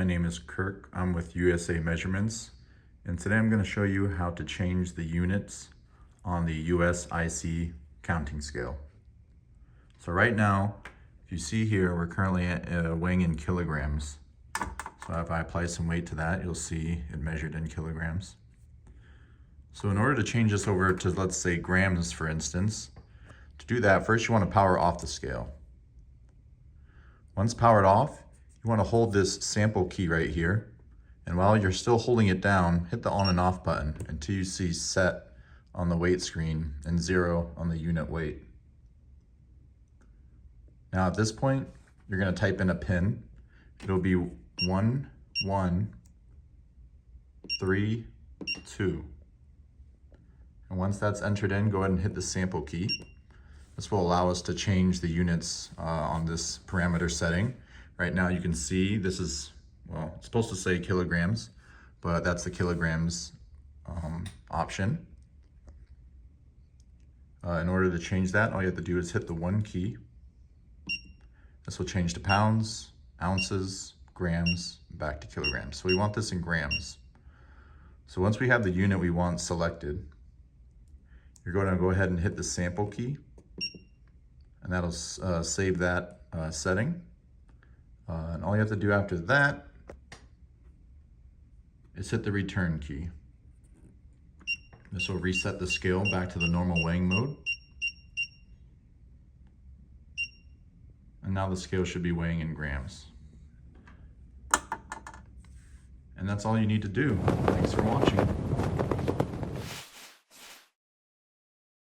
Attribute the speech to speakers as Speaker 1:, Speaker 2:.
Speaker 1: My name is Kirk. I'm with USA Measurements, and today I'm going to show you how to change the units on the US-iC counting scale. So right now, if you see here, we're currently weighing in kilograms. So if I apply some weight to that, you'll see it measured in kilograms. So in order to change this over to, let's say, grams, for instance, to do that, first you want to power off the scale. Once powered off, you want to hold this sample key right here, and while you're still holding it down, hit the on and off button until you see set on the weight screen and 0 on the unit weight. Now at this point, you're going to type in a pin. It'll be 1132. And once that's entered in, go ahead and hit the sample key. This will allow us to change the units on this parameter setting. Right now you can see this is, well, it's supposed to say kilograms, but that's the kilograms option. In order to change that, all you have to do is hit the 1 key. This will change to pounds, ounces, grams, back to kilograms. So we want this in grams. So once we have the unit we want selected, you're going to go ahead and hit the sample key, and that'll save that setting. And all you have to do after that is hit the return key. This will reset the scale back to the normal weighing mode. And now the scale should be weighing in grams. And that's all you need to do. Thanks for watching.